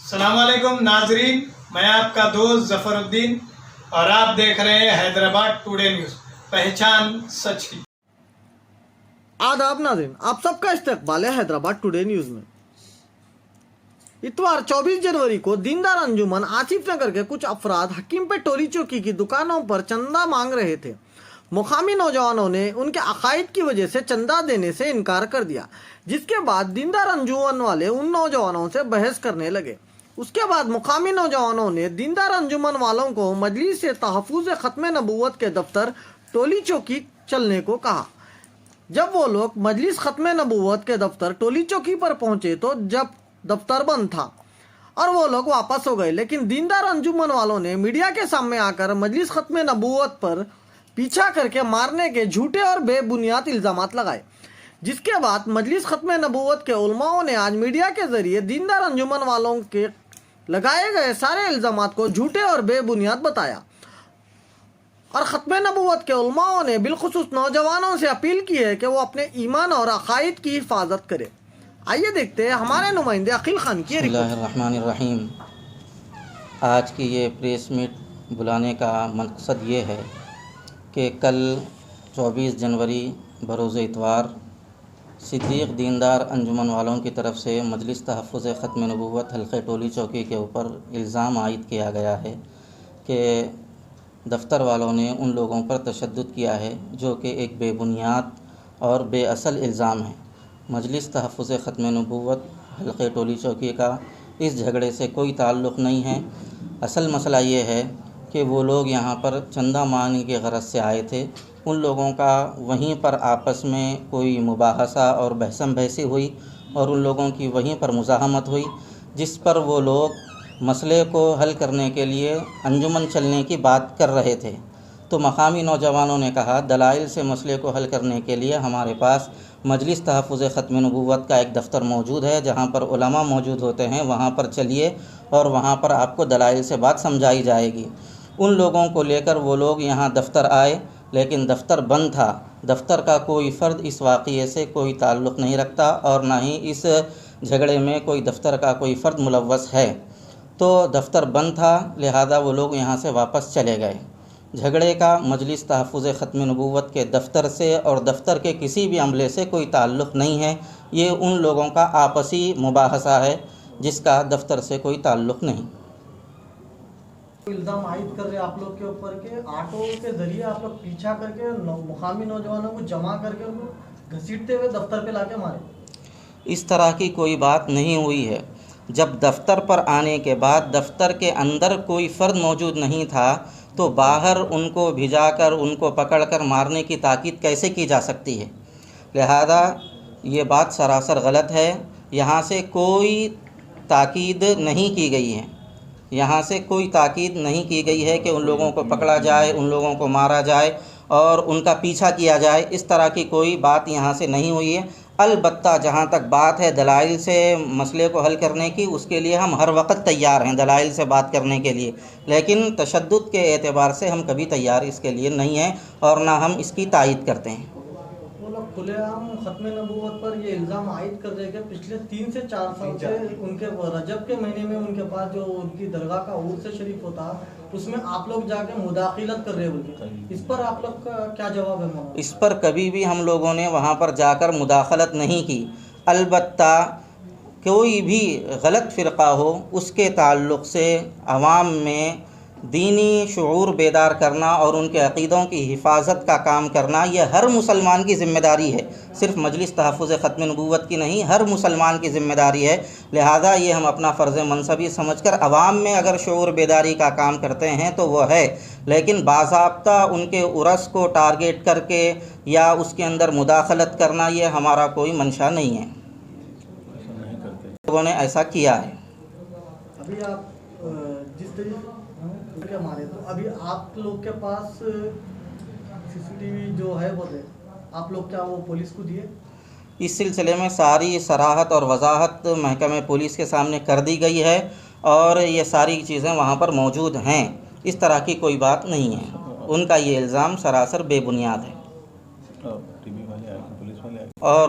السلام علیکم ناظرین، میں آپ کا دوست ظفر الدین اور آپ دیکھ رہے ہیں حیدرآباد ٹوڈے نیوز، پہچان سچ کی۔ آداب ناظرین، آپ سب کا استقبال ہے حیدرآباد ٹوڈے نیوز میں۔ اتوار 24 جنوری کو دیندار انجمن آصف نگر کے کچھ افراد حکیم پیٹ ٹولی چوکی کی دکانوں پر چندہ مانگ رہے تھے۔ مقامی نوجوانوں نے ان کے عقائد کی وجہ سے چندہ دینے سے انکار کر دیا، جس کے بعد دیندار انجمن والے ان نوجوانوں سے بحث کرنے لگے۔ اس کے بعد مقامی نوجوانوں نے دیندار انجمن والوں کو مجلس تحفظ ختم نبوت کے دفتر ٹولی چوکی چلنے کو کہا۔ جب وہ لوگ مجلس ختم نبوت کے دفتر ٹولی چوکی پر پہنچے تو جب دفتر بند تھا اور وہ لوگ واپس ہو گئے، لیکن دیندار انجمن والوں نے میڈیا کے سامنے آ کر مجلس ختم نبوت پر پیچھا کر کے مارنے کے جھوٹے اور بے بنیاد الزامات لگائے، جس کے بعد مجلس ختم نبوت کے علماء نے آج میڈیا کے ذریعے دیندار انجمن والوں کے لگائے گئے سارے الزامات کو جھوٹے اور بے بنیاد بتایا، اور ختم نبوت کے علماء نے بالخصوص نوجوانوں سے اپیل کی ہے کہ وہ اپنے ایمان اور عقائد کی حفاظت کرے۔ آئیے دیکھتے ہیں ہمارے نمائندے عقیل خان کی بسم رپورٹ۔ اللہ الرحمن الرحیم۔ آج کی یہ پریس میٹ بلانے کا مقصد یہ ہے کہ کل 24 جنوری بروز اتوار صدیق دیندار انجمن والوں کی طرف سے مجلس تحفظ ختم نبوت حلقہ ٹولی چوکی کے اوپر الزام عائد کیا گیا ہے کہ دفتر والوں نے ان لوگوں پر تشدد کیا ہے، جو کہ ایک بے بنیاد اور بے اصل الزام ہے۔ مجلس تحفظ ختم نبوت حلقہ ٹولی چوکی کا اس جھگڑے سے کوئی تعلق نہیں ہے۔ اصل مسئلہ یہ ہے کہ وہ لوگ یہاں پر چندہ مانگنے کی غرض سے آئے تھے۔ ان لوگوں کا وہیں پر آپس میں کوئی مباحثہ اور بحثم بحثی ہوئی اور ان لوگوں کی وہیں پر مزاحمت ہوئی، جس پر وہ لوگ مسئلے کو حل کرنے کے لیے انجمن چلنے کی بات کر رہے تھے۔ تو مقامی نوجوانوں نے کہا دلائل سے مسئلے کو حل کرنے کے لیے ہمارے پاس مجلس تحفظ ختم نبوت کا ایک دفتر موجود ہے، جہاں پر علماء موجود ہوتے ہیں، وہاں پر چلیے اور وہاں پر آپ کو دلائل سے بات سمجھائی جائے گی۔ ان لوگوں کو لے کر وہ لوگ یہاں دفتر آئے، لیکن دفتر بند تھا۔ دفتر کا کوئی فرد اس واقعے سے کوئی تعلق نہیں رکھتا اور نہ ہی اس جھگڑے میں کوئی دفتر کا کوئی فرد ملوث ہے۔ تو دفتر بند تھا، لہذا وہ لوگ یہاں سے واپس چلے گئے۔ جھگڑے کا مجلس تحفظ ختم نبوت کے دفتر سے اور دفتر کے کسی بھی عملے سے کوئی تعلق نہیں ہے۔ یہ ان لوگوں کا آپسی مباحثہ ہے جس کا دفتر سے کوئی تعلق نہیں۔ الزام عائد کر رہے آپ لوگ کے اوپر کہ آٹو کے ذریعے آپ لوگ پیچھا کر کے مقامی نوجوانوں کو جمع کر کے ان کو گھسیٹتے ہوئے دفتر پہ لا کے مارے۔ اس طرح کی کوئی بات نہیں ہوئی ہے۔ جب دفتر پر آنے کے بعد دفتر کے اندر کوئی فرد موجود نہیں تھا تو باہر ان کو بھجا کر ان کو پکڑ کر مارنے کی تاکید کیسے کی جا سکتی ہے؟ لہذا یہ بات سراسر غلط ہے۔ یہاں سے کوئی تاکید نہیں کی گئی ہے، یہاں سے کوئی تاکید نہیں کی گئی ہے کہ ان لوگوں کو پکڑا جائے، ان لوگوں کو مارا جائے اور ان کا پیچھا کیا جائے۔ اس طرح کی کوئی بات یہاں سے نہیں ہوئی ہے۔ البتہ جہاں تک بات ہے دلائل سے مسئلے کو حل کرنے کی، اس کے لیے ہم ہر وقت تیار ہیں دلائل سے بات کرنے کے لیے، لیکن تشدد کے اعتبار سے ہم کبھی تیار اس کے لیے نہیں ہیں اور نہ ہم اس کی تائید کرتے ہیں۔ وہ لوگ کھلے عام ختم نبوت پر یہ الزام عائد کر رہے کہ پچھلے 3 سے 4 سال سے ان کے رجب کے مہینے میں ان کے پاس جو ان کی درگاہ کا عرس شریف ہوتا اس میں آپ لوگ جا کے مداخلت کر رہے بولتے، اس پر آپ لوگ کا کیا جواب ہے؟ اس پر کبھی بھی ہم لوگوں نے وہاں پر جا کر مداخلت نہیں کی۔ البتہ کوئی بھی غلط فرقہ ہو، اس کے تعلق سے عوام میں دینی شعور بیدار کرنا اور ان کے عقیدوں کی حفاظت کا کام کرنا یہ ہر مسلمان کی ذمہ داری ہے، صرف مجلس تحفظ ختم نبوت کی نہیں، ہر مسلمان کی ذمہ داری ہے۔ لہذا یہ ہم اپنا فرض منصبی سمجھ کر عوام میں اگر شعور بیداری کا کام کرتے ہیں تو وہ ہے، لیکن باضابطہ ان کے عرس کو ٹارگیٹ کر کے یا اس کے اندر مداخلت کرنا یہ ہمارا کوئی منشا نہیں ہے۔ لوگوں نے ایسا کیا ہے۔ ابھی آپ جس طریقے ہمارے تو ابھی آپ لوگ کے پاس CCTV جو ہے وہ ہے، آپ لوگ کیا وہ پولیس کو دیے؟ اس سلسلے میں ساری صراحت اور وضاحت محکمہ پولیس کے سامنے کر دی گئی ہے اور یہ ساری چیزیں وہاں پر موجود ہیں۔ اس طرح کی کوئی بات نہیں ہے، ان کا یہ الزام سراسر بے بنیاد ہے۔ اور